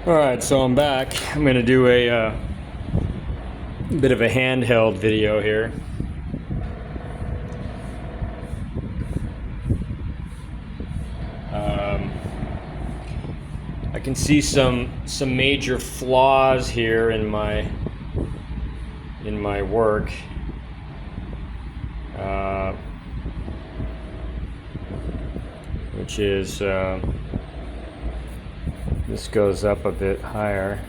Alright, so I'm back. I'm going to do a bit of a handheld video here. I can see some major flaws here in my work. Which is this goes up a bit higher.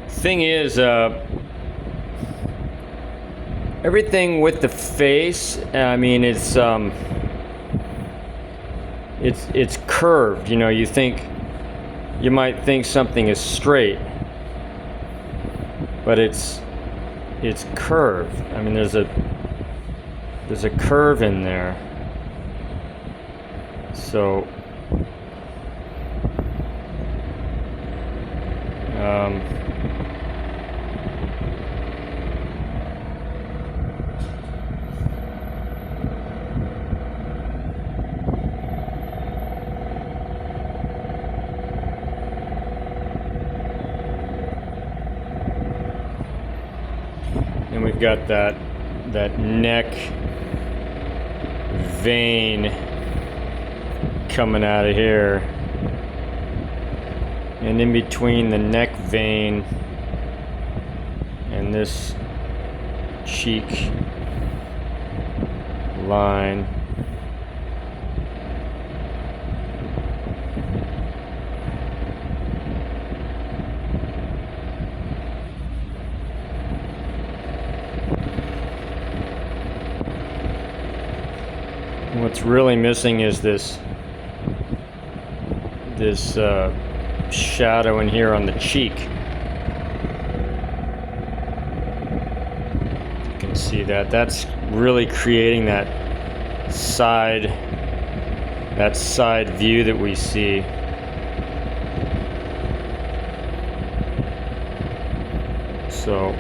Thing is, everything with the face, I mean, it's curved. You know, you might think something is straight, but it's curved. I mean, there's a curve in there. So and we've got that neck vein coming out of here, and in between the neck vein and this cheek line, what's really missing is this shadow in here on the cheek. You can see that's really creating that side view that we see. So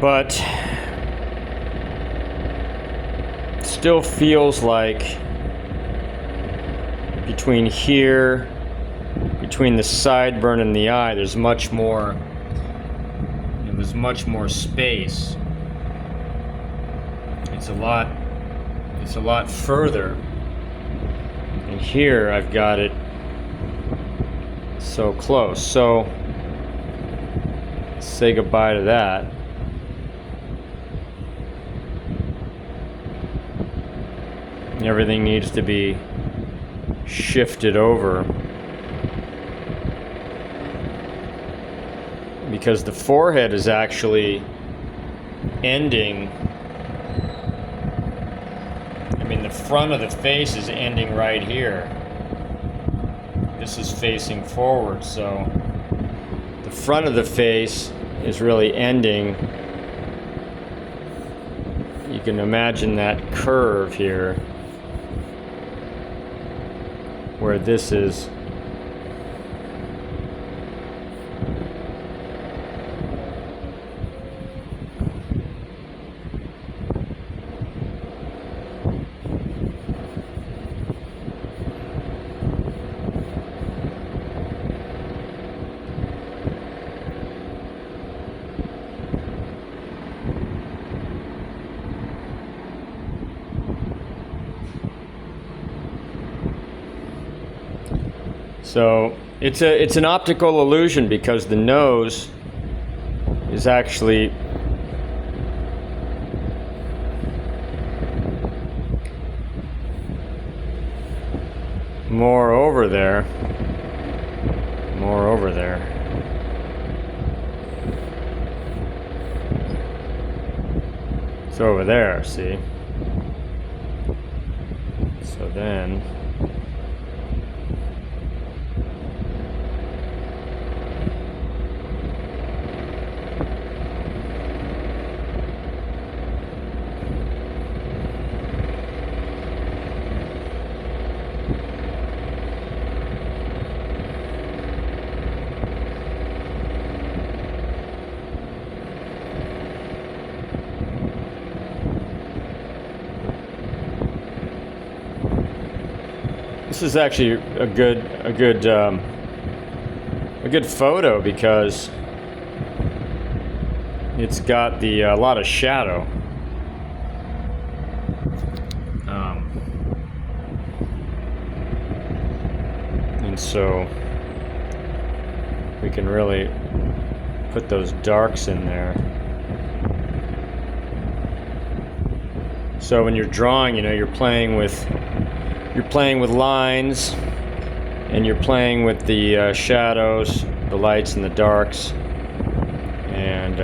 but still feels like between here, between the sideburn and the eye, there's much more space. It's a lot further. And here I've got it so close. So let's say goodbye to that. Everything needs to be shifted over because the forehead is actually ending. I mean, the front of the face is ending right here. This is facing forward, so the front of the face is really ending. You can imagine that curve here, where this is. So it's an optical illusion because the nose is actually more over there. It's over there, see? So then this is actually a good photo because it's got a lot of shadow. And so we can really put those darks in there. So when you're drawing, you're playing with lines, and you're playing with the shadows, the lights and the darks, and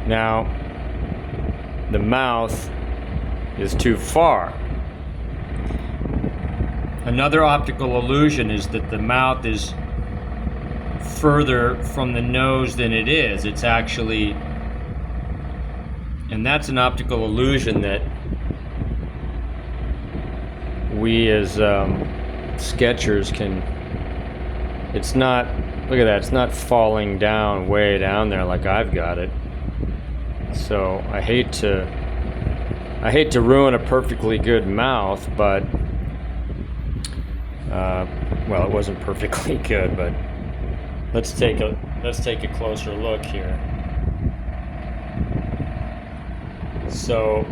now the mouth is too far. Another optical illusion is that the mouth is further from the nose than it is. It's actually, and that's an optical illusion that we as sketchers can, it's not, look at that, it's not falling down way down there like I've got it. So I hate to ruin a perfectly good mouth, but well, it wasn't perfectly good, but let's take a closer look here. So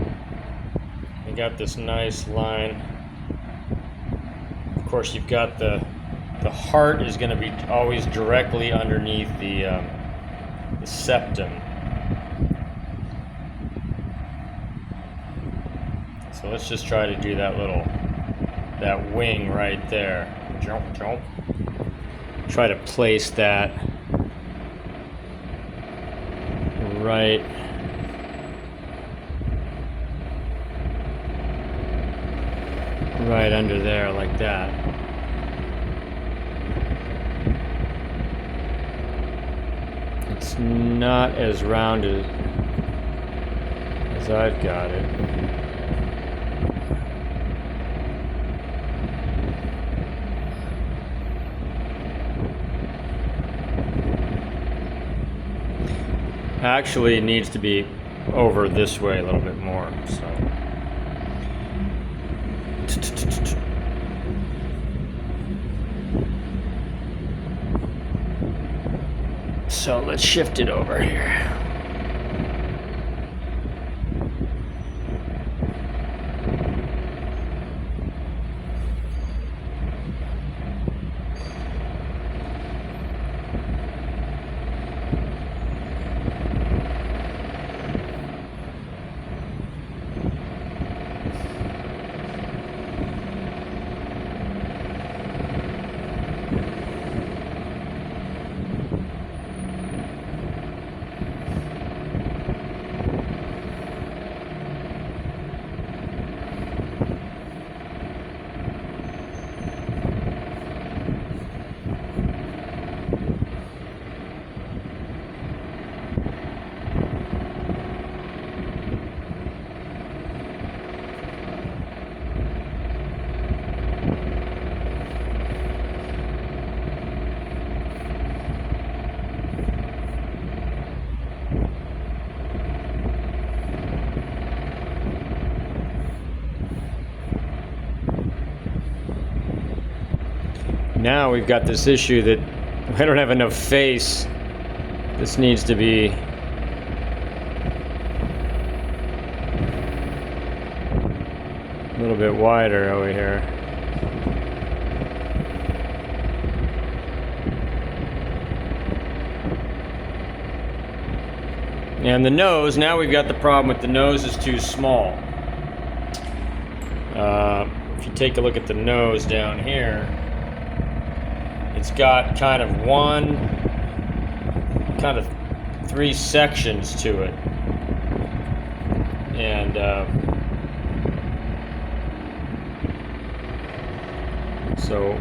we got this nice line. Of course, you've got the heart is going to be always directly underneath the septum. So let's just try to do that wing right there. Jump, jump. Try to place that right under there like that. It's not as rounded as I've got it. Actually, it needs to be over this way a little bit more. So let's shift it over here. Now we've got this issue that I don't have enough face. This needs to be little bit wider over here. And the nose, now we've got the problem with the nose is too small. If you take a look at the nose down here, it's got kind of three sections to it. And so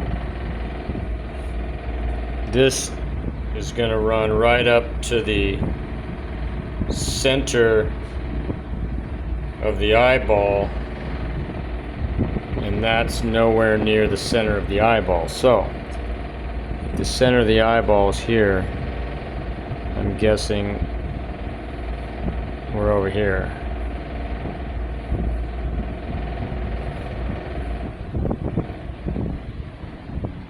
this is going to run right up to the center of the eyeball, and that's nowhere near the center of the eyeball. So the center of the eyeball is here. I'm guessing we're over here.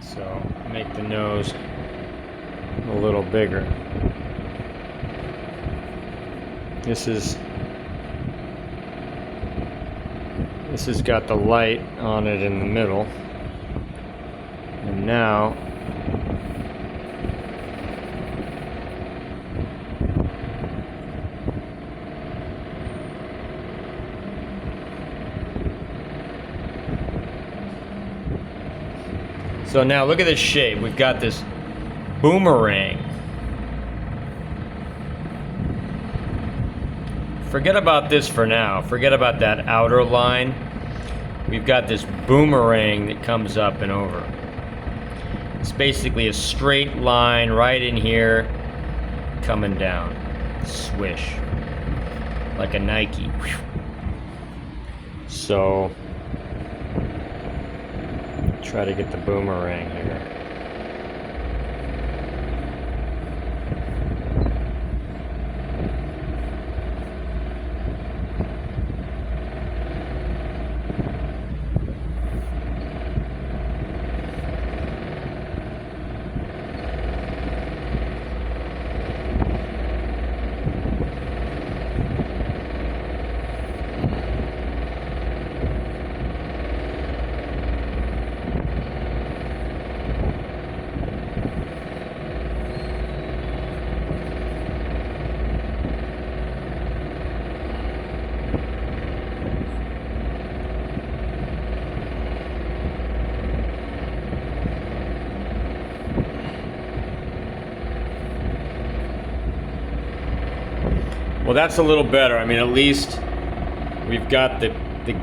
So make the nose a little bigger. This has got the light on it in the middle, and now look at this shape. We've got this boomerang. Forget about this for now. Forget about that outer line. We've got this boomerang that comes up and over. It's basically a straight line right in here, coming down. Swish. Like a Nike. So, try to get the boomerang here. Well, that's a little better. I mean, at least we've got the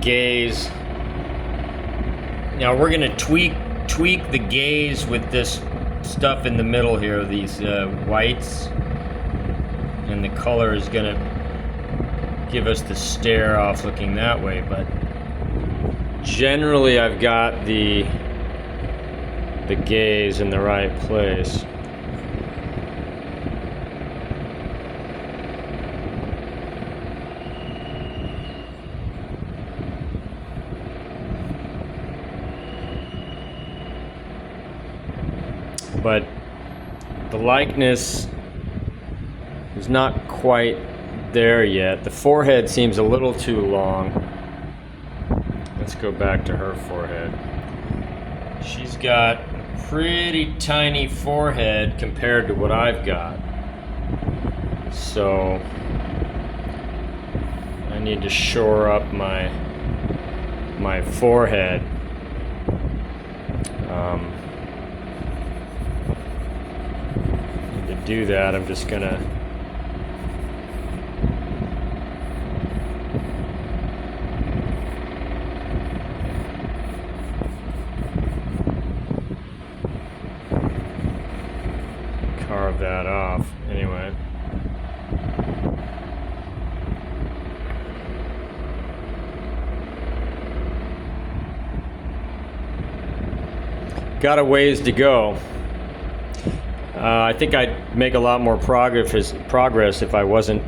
gaze. Now we're gonna tweak the gaze with this stuff in the middle here, these whites, and the color is gonna give us the stare off looking that way. But generally, I've got the gaze in the right place. But the likeness is not quite there yet. The forehead seems a little too long. Let's go back to her forehead. She's got a pretty tiny forehead compared to what I've got. So I need to shore up my forehead. To do that, I'm just gonna carve that off anyway. Got a ways to go. I think I'd make a lot more progress if I wasn't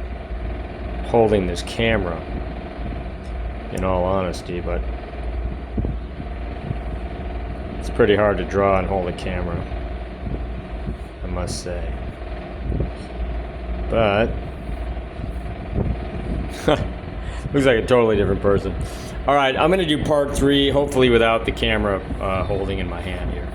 holding this camera, in all honesty, but it's pretty hard to draw and hold a camera, I must say. But Looks like a totally different person. All right, I'm going to do part 3, hopefully without the camera holding in my hand here.